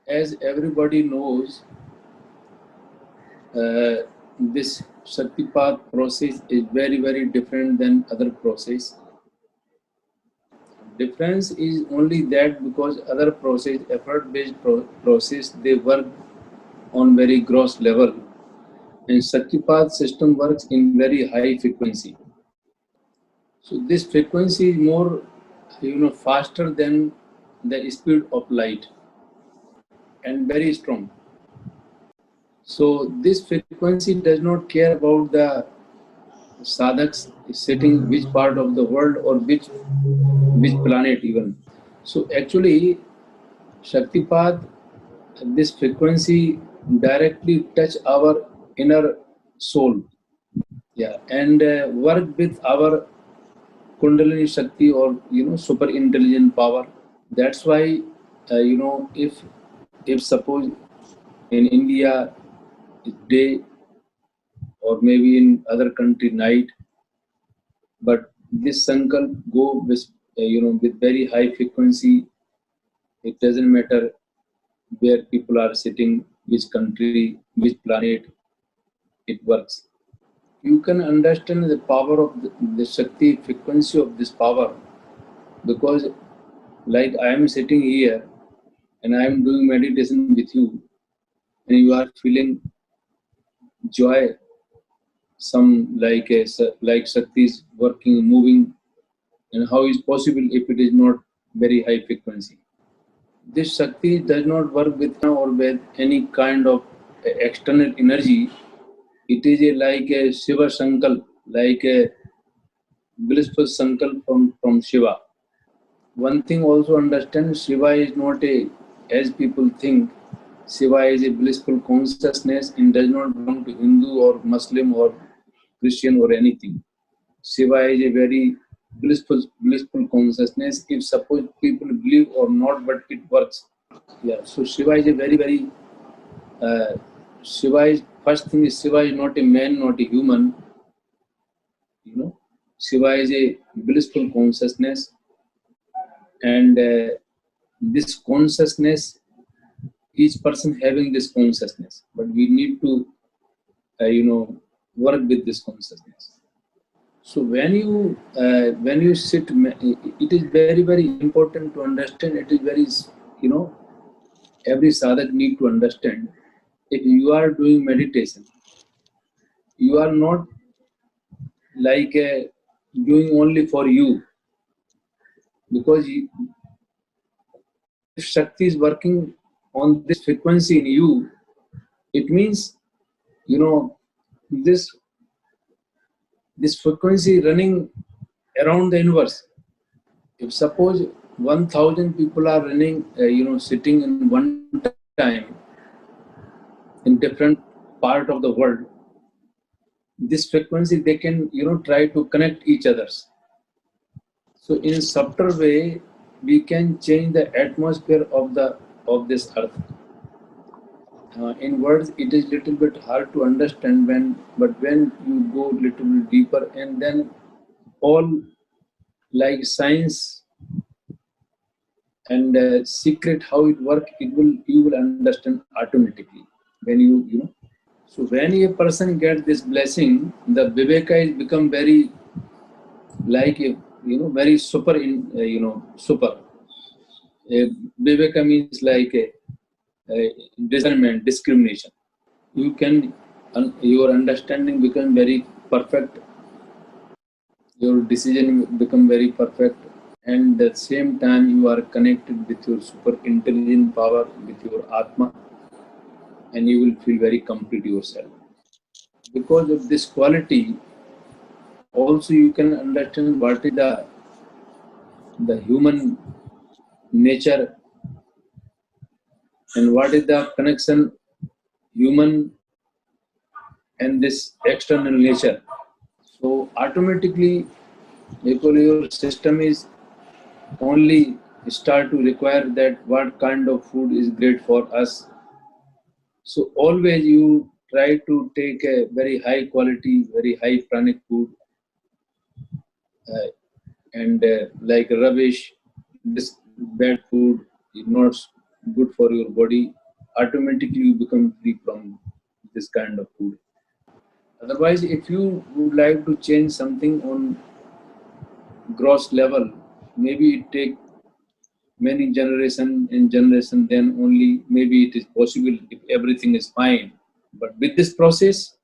as everybody knows, this Shaktipat process is very, very different than other process. Difference is only that because other process, effort-based process, they work on very gross level, and Shaktipat system works in very high frequency. So this frequency is more, faster than the speed of light and very strong. So this frequency does not care about the sadhaks sitting which part of the world or which planet even. So actually, Shaktipat, this frequency directly touch our inner soul, yeah, and work with our Kundalini Shakti or super intelligent power. That's why if suppose in India it's day or maybe in other country night, but this sankalp go with with very high frequency. It doesn't matter where people are sitting, which country, which planet, it works. You can understand the power of the Shakti frequency of this power because, like I am sitting here and I am doing meditation with you, and you are feeling joy, some like Shakti is working, moving, and how is possible if it is not very high frequency? This Shakti does not work with or with any kind of external energy. It is like a Shiva Sankalp, like a blissful Sankalp from Shiva. One thing also understand, Shiva is not as people think, Shiva is a blissful consciousness and does not belong to Hindu or Muslim or Christian or anything. Shiva is a very blissful consciousness. If suppose people believe or not, but it works. Yeah. So Shiva is a very uh, Shiva is first thing is Shiva is not a man, not a human. Shiva is a blissful consciousness, and this consciousness, each person having this consciousness, but we need to work with this consciousness. So when you sit, it is very important to understand. It is very every sadhak need to understand. If you are doing meditation, you are not like doing only for you, because if Shakti is working on this frequency in you, it means this frequency running around the universe. If suppose 1,000 people are running, sitting in one time in different part of the world, this frequency they can try to connect each others. So in subtle way, we can change the atmosphere of this earth. In words, it is little bit hard to understand but when you go little bit deeper, and then all like science and secret how it work, you will understand automatically when you. So when a person gets this blessing, the viveka is become very like a, very super super. Viveka means like a discernment, discrimination. You can your understanding become very perfect. Your decision become very perfect, and at the same time you are connected with your super intelligent power, with your Atma, and you will feel very complete yourself. Because of this quality, also you can understand what is the human nature and what is the connection human and this external nature. So automatically, because your system is only start to require that what kind of food is great for us. So always you try to take a very high quality, very high pranic food, and like rubbish, this bad food is not good for your body. automatically you become free from this kind of food. Otherwise, if you would like to change something on gross level, maybe it take many generation in generation, then only maybe it is possible if everything is fine. But with this process,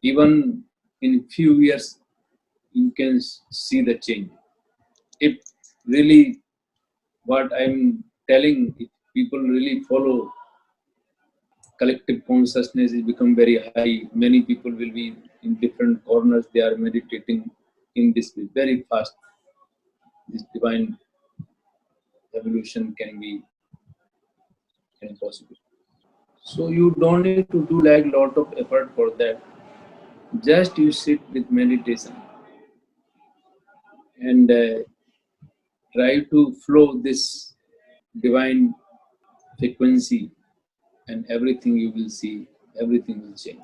even in few years, you can see the change. If really what I'm telling, if people really follow, collective consciousness is become very high. Many people will be in different corners. They are meditating in this way very fast. This divine evolution can possible. So you don't need to do like lot of effort for that. Just you sit with meditation and try to flow this divine frequency, and everything you will see, everything will change.